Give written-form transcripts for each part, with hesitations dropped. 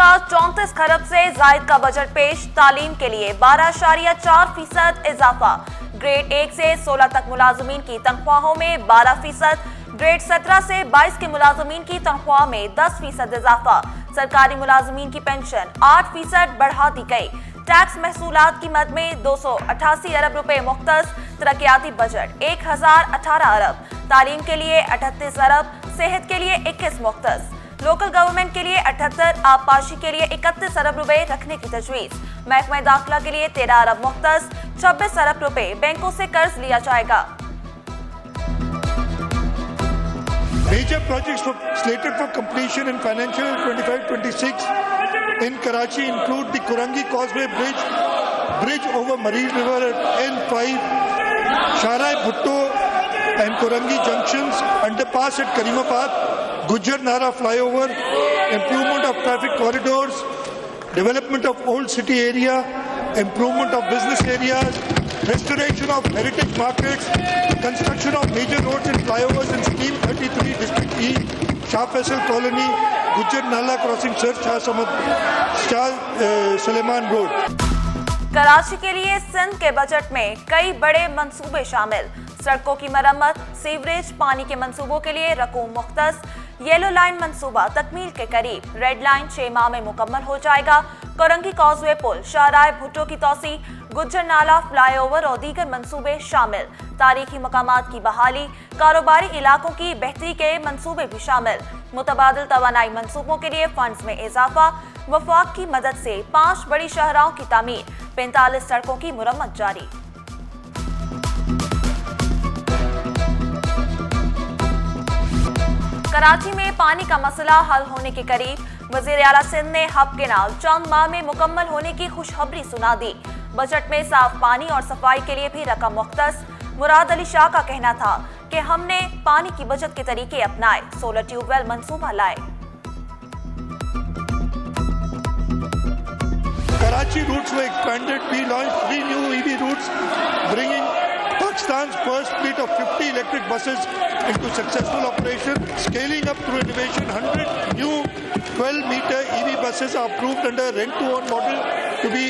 کا 34 खरब से जायद का बजट पेश। तालीम के लिए 12.4% इजाफा। ग्रेड 1 से 16 तक मुलाजमीन की तनख्वाहों में 12%, ग्रेड 17 से 22 के मुलाजमीन की तनख्वाह में 10% इजाफा। सरकारी मुलाजमीन की पेंशन 8% बढ़ा दी गई। टैक्स महसूलात की मद में 288 अरब रुपए मुख्तस। तरक्याती बजट 1018 अरब। तालीम के लिए 38 अरब, सेहत के लिए 21 मुख्तस, लोकल गवर्नमेंट के लिए 78, आबपाशी के लिए 31 अरब रुपए रखने की तजवीज। महकमा दाखिला के लिए 13 अरब मुख्तस, 26 अरब रुपए बैंकों से कर्ज लिया जाएगा। Major projects slated for completion in financial year 25-26 in Karachi include the Kurangi Causeway Bridge over Marine River at N5, Sharai Bhutto and Kurangi Junctions, underpass at Karimabad, Gujjar Nara flyover, improvement of traffic corridors, development of old city area, improvement of business areas, restoration of heritage markets, construction of major roads and flyovers in Scheme 33 District E, Shah Faisal Colony, Gujjar Nala crossing Sir Shah Suleiman Road. Karachi के लिए सिंध के budget में कई बड़े मंसूबे शामिल। सड़कों की मरम्मत, सीवरेज, पानी के मंसूबों के लिए रकूम मुख्तस। येलो लाइन मंसूबा तकमील के करीब। रेड लाइन 6 माह में मुकम्मल हो जाएगा। कोरंगी कॉजवे पुल, शाहराय भुट्टो की तोसी, गुज्जर नाला फ्लाईओवर और दीगर मंसूबे शामिल। तारीखी मकामात की बहाली, कारोबारी इलाकों की बेहतरी के मंसूबे भी शामिल। मुतबादिल तवानाई मंसूबों के लिए फंड्स में इजाफा। वफाक की मदद से 5 बड़ी शहराओं की तामीर, 45 सड़कों की मुरम्मत जारी। कराची में पानी का मसला हल होने के करीब। वज़ीर आला सिंध ने हब केनाल चंद माह में मुकम्मल होने की खुशखबरी सुना दी। बजट में साफ पानी और सफाई के लिए भी रकम मुख्तस। मुराद अली शाह का कहना था कि हमने पानी की बचत के तरीके अपनाए, सोलर ट्यूबवेल मंसूबा लाए। Karachi routes were expanded. We launched 3 new EV routes, bringing Pakistan's first fleet of 50 electric buses into successful operation. Scaling up through innovation, 100 new 12-meter EV buses are approved under rent-to-own model to be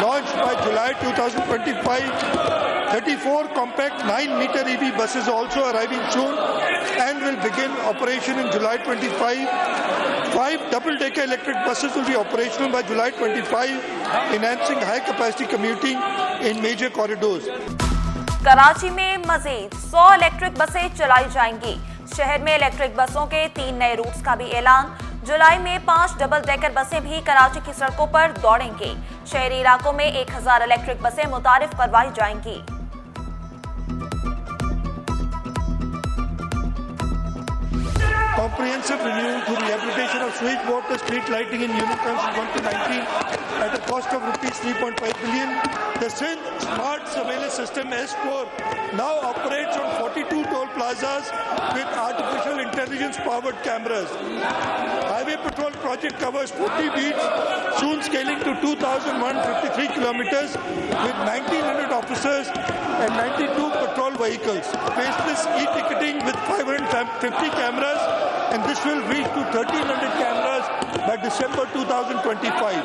launched by July 2025. 34 compact 9-meter EV buses are also arriving soon and will begin operation in July 25. 5 double-decker electric buses will be operational by July 25, enhancing high-capacity commuting in major corridors. Karachi में मजीद 100 electric बसें चलाई जाएंगी। शहर में electric बसों के 3 नए roots का भी ऐलान। जुलाई में 5 डबल डेकर बसें भी कराची की सड़कों पर दौड़ेंगी। शहरी इलाकों में 1000 इलेक्ट्रिक बसें मुतारिफ करवाई जाएंगी। Comprehensive renewal through rehabilitation of sewage water street lighting in Unit Council 1 to 19 at a cost of rupees 3.5 billion. The Sindh Smart Surveillance System S4 now operates on 42 toll plazas with artificial intelligence powered cameras. Highway Patrol project covers 40 beats, soon scaling to 2,153 kilometers with 1,900 officers and 92 patrol vehicles. Faceless e-ticketing with 550 cameras, and this will reach to 1,300 cameras by December 2025.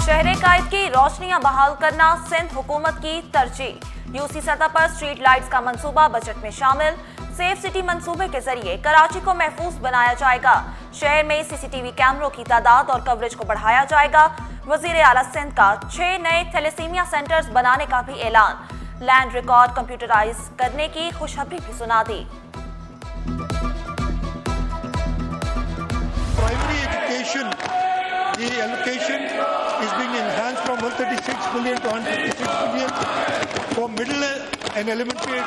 शहर कायद की रोशनियां बहाल करना सिंध हुकूमत की तरजीह। UC सतह पर street lights का मंसूबा बजट में शामिल। सेफ सिटी मंसूबे के जरिए कराची को महफूज बनाया जाएगा। शहर में सीसीटीवी कैमरों की तादाद और कवरेज को बढ़ाया जाएगा। वजीर आला सिंध का 6 नए थैलेसीमिया सेंटर्स बनाने का भी ऐलान। लैंड रिकॉर्ड कंप्यूटराइज करने की खुशखबरी भी सुना दी। Primary education, the allocation is being enhanced from 136 million to 156 million. For middle and elementary,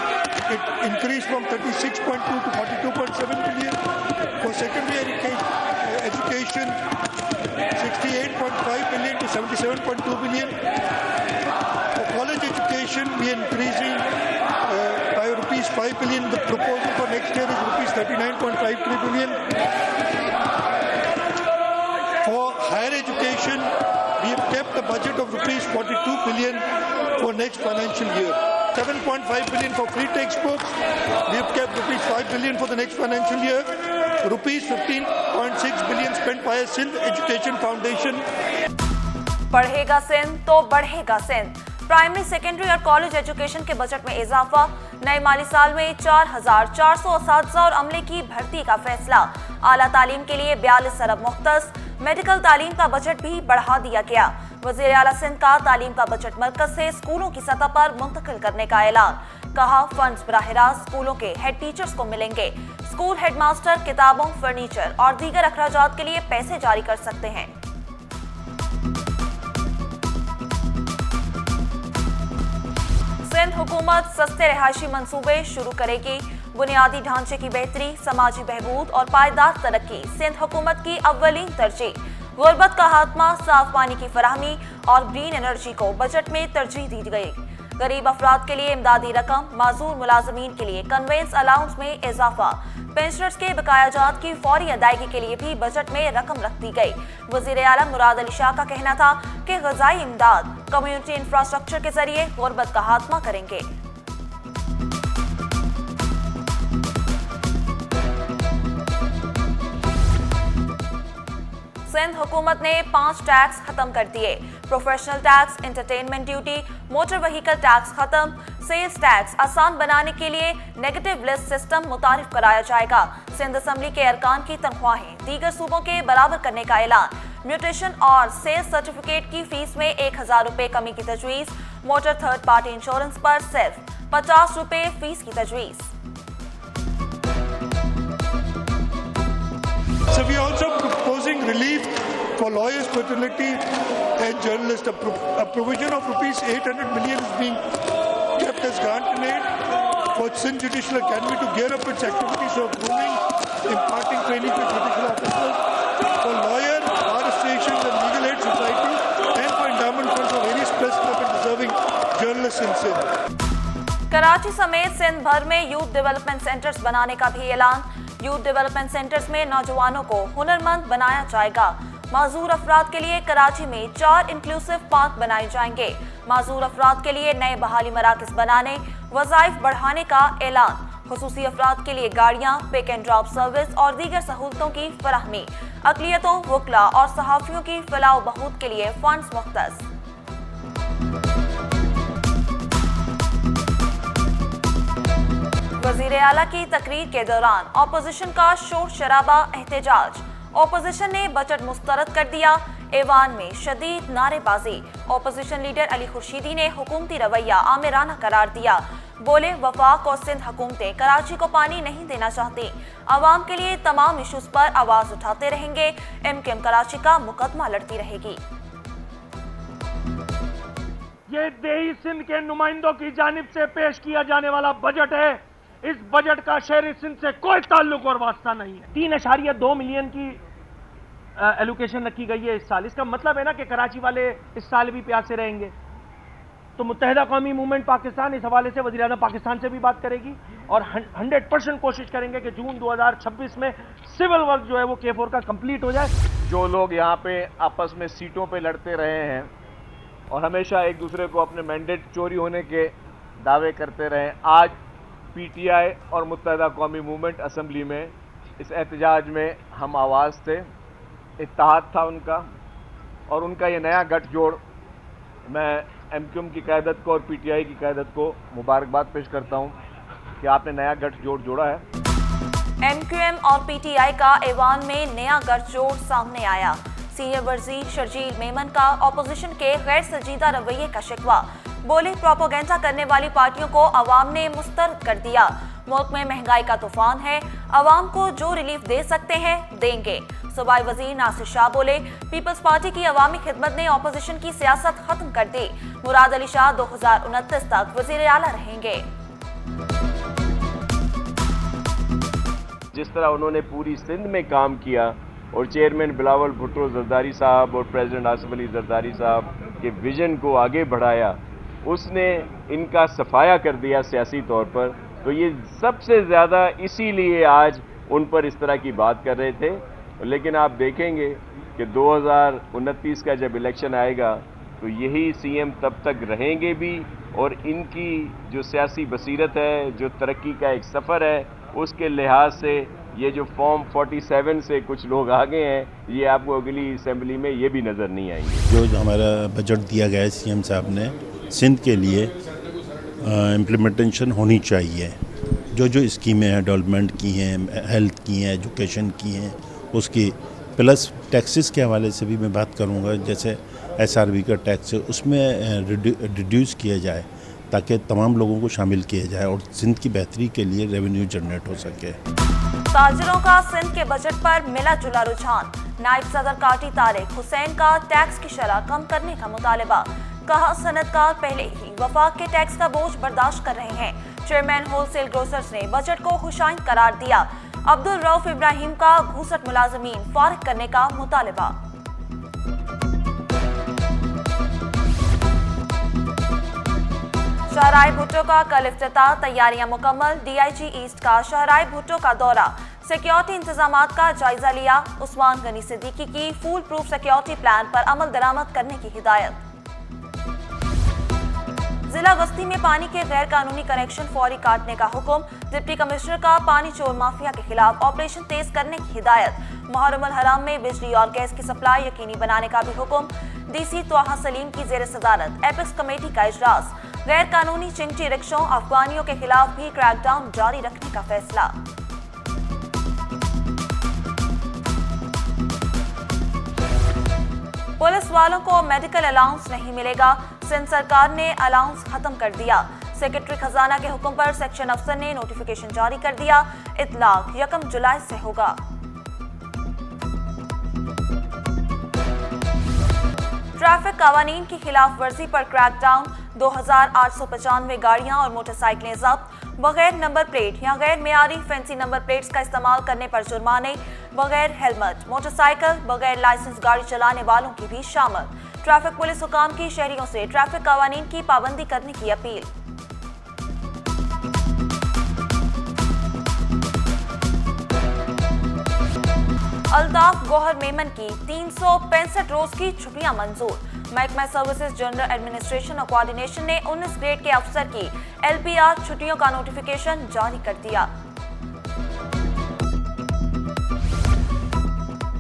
it increased from 36.2 to 42.7 million. For secondary education, 68.5 million to 77.2 million. For college education, we are increasing by rupees 5 billion. The proposal for next year is rupees 39.53 billion. For higher education, we have kept the budget of rupees 42 billion for next financial year. 7.5 billion for free textbooks. We have kept rupees 5 billion for the next financial year. rupees 15.6 billion spent by Sindh Education Foundation. बढ़ेगा सिंध तो बढ़ेगा Sindh. Primary, secondary और college education के budget में इजाफा। नए माली साल में 4,400 اساتذہ और अमले की भर्ती का फैसला। आला तालीम के लिए 42 अरब मुख्तस। मेडिकल तालीम का बजट भी बढ़ा दिया गया। वजीर आला सिंध का तालीम का बजट मरकज से स्कूलों की सतह पर मुंतकिल करने का ऐलान। कहा, फंड्स बराह रास्त स्कूलों के हेड टीचर्स को मिलेंगे। स्कूल हेडमास्टर किताबों, फर्नीचर और दीगर अखराजात के लिए पैसे जारी कर सकते हैं। सिंध हुकूमत सस्ते रिहायशी मंसूबे शुरू करेगी। बुनियादी ढांचे की बेहतरी, समाजी बहबूद और पायदार तरक्की सिंध हुकूमत की अव्वलीन तरजीह। गुर्बत का खात्मा, साफ पानी की फराहमी और ग्रीन एनर्जी को बजट में तरजीह दी गई। गरीब अफराद के लिए इमदादी रकम, माजूर मुलाजमीन के लिए कन्वेंस अलाउंस में इजाफा। पेंशनर्स के बकायाजात की फौरी अदायगी के लिए भी बजट में रकम रख दी गई। वजीर आला मुराद अली शाह का कहना था कि ग़िज़ाई इमदाद कम्युनिटी इंफ्रास्ट्रक्चर के जरिए गुर्बत का खात्मा करेंगे। सिंध हुकूमत ने 5 टैक्स खत्म कर दिए। Professional tax, entertainment duty, motor vehicle tax खत्म। सेल्स टैक्स आसान बनाने के लिए नेगेटिव लिस्ट सिस्टम मुतारिफ कराया जाएगा। सिंध असम्बली के अरकान की तनख्वाहें दीगर सूबों के बराबर करने का ऐलान। म्यूटेशन और सेल्स सर्टिफिकेट की फीस में 1,000 रुपए कमी की तजवीज़। मोटर थर्ड पार्टी इंश्योरेंस पर सिर्फ 50 रुपए फीस की तजवीज़। So we are also proposing relief for lawyers, paternity and journalists. A provision of rupees 800 million is being kept as grant in aid for Sindh Judicial Academy to gear up its activities of grooming, imparting training to judicial officers, for lawyer, bar associations and legal aid society, and for endowment funds for various press club and deserving journalists in Sindh. Karachi समेत सिंध भर में youth development centres बनाने का भी ऐलान। Youth development centres में नौजवानों को हुनरमंद बनाया जाएगा। माजूर अफराद के लिए कराची में 4 इंक्लूसिव पार्क बनाए जाएंगे। माजूर अफराद के लिए नए बहाली मराकज बनाने, वज़ाइफ बढ़ाने का ऐलान। खुसूसी अफराद के लिए गाड़ियाँ, पिक एंड ड्रॉप सर्विस और दीगर सहूलतों की फराहमी। अक़लियतों, वकला और सहाफ़ियों की फलाह बहूद के लिए फंड्स मुख्तस। वज़ीर आला की तकरीर के दौरान अपोजिशन का शोर शराबा, एहतजाज। अपोजिशन ने बजट मुस्तरद कर दिया। ऐवान में शदीद नारेबाजी। अपोजिशन लीडर अली खुर्शीदी ने हुकूमती रवैया आमिराना करार दिया। बोले, वफाक और सिंध हुकूमतें कराची को पानी नहीं देना चाहती। आवाम के लिए तमाम इशूज पर आवाज उठाते रहेंगे। MQM कराची का मुकदमा लड़ती रहेगी। ये देही सिंध के नुमाइंदों की जानिब से पेश किया जाने वाला बजट है। इस बजट का शहरी सिंध से कोई ताल्लुक और वास्ता नहीं है। 3.2 मिलियन की एलोकेशन रखी गई है इस साल। इसका मतलब है ना कि कराची वाले इस साल भी प्यासे रहेंगे। तो मुत्तहिदा कौमी मूवमेंट पाकिस्तान इस हवाले से वज़ीर आज़म पाकिस्तान से भी बात करेगी और 100% कोशिश करेंगे कि जून 2026 में सिविल वर्क जो है वो K4 का कंप्लीट हो जाए। जो लोग यहाँ पे आपस में सीटों पे लड़ते रहे हैं और हमेशा एक दूसरे को अपने मैंडेट चोरी होने के दावे करते रहे, आज PTI और मुत्तहिदा कौमी मूवमेंट असम्बली में इस एहतजाज में हम आवाज़ थे। इत्तेहाद था उनका और उनका ये नया गठजोड़, मैं MQM की क़यादत को और PTI की क़यादत को मुबारकबाद पेश करता हूँ कि आपने नया गठजोड़ जोड़ा है। MQM और PTI का ऐवान में नया गठजोड़ सामने आया। सीनियर वज़ीर शर्जील मेमन का अपोजिशन के गैर संजीदा रवैये का शिकवा। बोले, प्रोपोगेंडा करने वाली पार्टियों को अवाम ने मुस्तरद कर दिया। मुल्क में महंगाई का तूफान है, अवाम को जो रिलीफ दे सकते हैं देंगे। सूबाई वजीर नासिर शाह बोले, पीपल्स पार्टी की अवामी खिदमत ने अपोजिशन की सियासत खत्म कर दी। मुराद अली शाह 2029 तक वजीर आला रहेंगे। जिस तरह उन्होंने पूरी सिंध में काम किया और चेयरमैन बिलावल भुट्टो जरदारी साहब और प्रेसिडेंट आसिफ अली जरदारी साहब के विजन को आगे बढ़ाया, उसने इनका सफाया कर दिया सियासी तौर पर। तो ये सबसे ज़्यादा इसीलिए आज उन पर इस तरह की बात कर रहे थे। लेकिन आप देखेंगे कि 2029 का जब इलेक्शन आएगा तो यही CM तब तक रहेंगे भी और इनकी जो सियासी बसीरत है, जो तरक्की का एक सफ़र है, उसके लिहाज से یہ جو فارم 47 سے کچھ لوگ آگے ہیں یہ آپ کو اگلی اسمبلی میں یہ بھی نظر نہیں آئیں گے. جو ہمارا بجٹ دیا گیا ہے سی ایم صاحب نے سندھ کے لیے امپلیمنٹیشن ہونی چاہیے. جو اسکیمیں ہیں ڈیولپمنٹ کی ہیں, ہیلتھ کی ہیں, ایجوکیشن کی ہیں, اس کی پلس ٹیکسز کے حوالے سے بھی میں بات کروں گا. جیسے SRB کا ٹیکس ہے اس میں ریڈیوس کیا جائے تاکہ تمام لوگوں کو شامل کیا جائے اور سندھ کی بہتری کے لیے ریونیو جنریٹ ہو سکے. تاجروں کا سندھ کے بجٹ پر ملا جلا رجحان. نائب صدر کاٹی طارق حسین کا ٹیکس کی شرح کم کرنے کا مطالبہ. کہا صنعت کار پہلے ہی وفاق کے ٹیکس کا بوجھ برداشت کر رہے ہیں. چیئرمین ہول سیل گروسرز نے بجٹ کو خوشائند قرار دیا. عبدالرؤف ابراہیم کا گھوسٹ ملازمین فارغ کرنے کا مطالبہ. شاہراہ بھٹو کا کل افتتاح. تیاریاں مکمل. DIG ایسٹ کا شاہراہ بھٹو کا دورہ. سیکیورٹی انتظامات کا جائزہ لیا. عثمان غنی صدیقی کی فول پروف سیکیورٹی پلان پر عمل درآمد کرنے کی ہدایت. ضلع وسطی میں پانی کے غیر قانونی کنیکشن فوری کاٹنے کا حکم. ڈپٹی کمشنر کا پانی چور مافیا کے خلاف آپریشن تیز کرنے کی ہدایت. محرم الحرام میں بجلی اور گیس کی سپلائی یقینی بنانے کا بھی حکم. DC طاہا سلیم کی زیر صدارت ایپیکس کمیٹی کا اجلاس. غیر قانونی چنگٹی رکشوں افغانیوں کے خلاف بھی کریک ڈاؤن جاری رکھنے کا فیصلہ. پولیس والوں کو میڈیکل الاؤنس نہیں ملے گا. سندھ سرکار نے الاؤنس ختم کر دیا. سیکرٹری خزانہ کے حکم پر سیکشن افسر نے نوٹیفیکیشن جاری کر دیا. اطلاق 1 جولائی سے ہوگا. ٹریفک قوانین کی خلاف ورزی پر کریک ڈاؤن. 2895 گاڑیاں اور موٹر سائیکلیں ضبط. بغیر نمبر پلیٹ یا غیر معیاری فینسی نمبر پلیٹس کا استعمال کرنے پر جرمانے. بغیر ہیلمٹ موٹر سائیکل بغیر لائسنس گاڑی چلانے والوں کی بھی شامل. ٹریفک پولیس حکام کی شہریوں سے ٹریفک قوانین کی پابندی کرنے کی اپیل. الطاف گوہر میمن کی 365 روز کی چھٹیاں منظور. محکمہ سروسز جنرل ایڈمنسٹریشن اور کوارڈینیشن نے 19 گریڈ کے افسر کی LPR چھٹیوں کا نوٹیفیکیشن جاری کر دیا.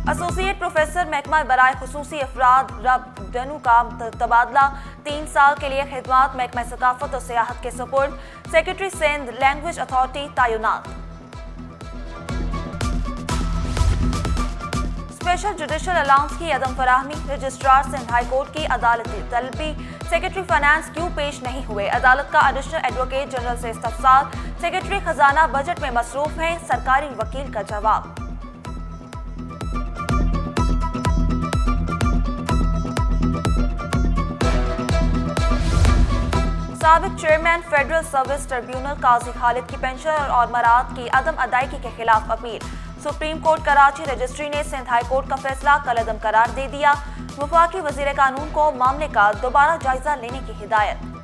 ایسوسیٹ پروفیسر محکمہ برائے خصوصی افراد رب ڈنو کا تبادلہ. 3 سال کے لیے خدمات محکمہ ثقافت اور سیاحت کے سپرد. سیکرٹری سندھ لینگویج اتھارٹی تعینات. اسپیشل جوڈیشل الاؤنس کی عدم فراہمی. رجسٹرار سندھ ہائی کورٹ کی عدالتی طلبی. سیکرٹری فائنانس کیوں پیش نہیں ہوئے. عدالت کا ایڈیشنل ایڈوکیٹ جنرل سے استفسار. سیکرٹری خزانہ بجٹ میں مصروف ہیں. سرکاری وکیل کا جواب. سابق چیئرمین فیڈرل سروس ٹریبیونل قاضی خالد کی پینشن اور مراعات کی عدم ادائیگی کے خلاف appeal. Supreme court Karachi registry نے سندھ ہائی کورٹ کا فیصلہ کالعدم قرار دے دیا. وفاقی وزیر قانون کو معاملے کا دوبارہ جائزہ لینے کی ہدایت.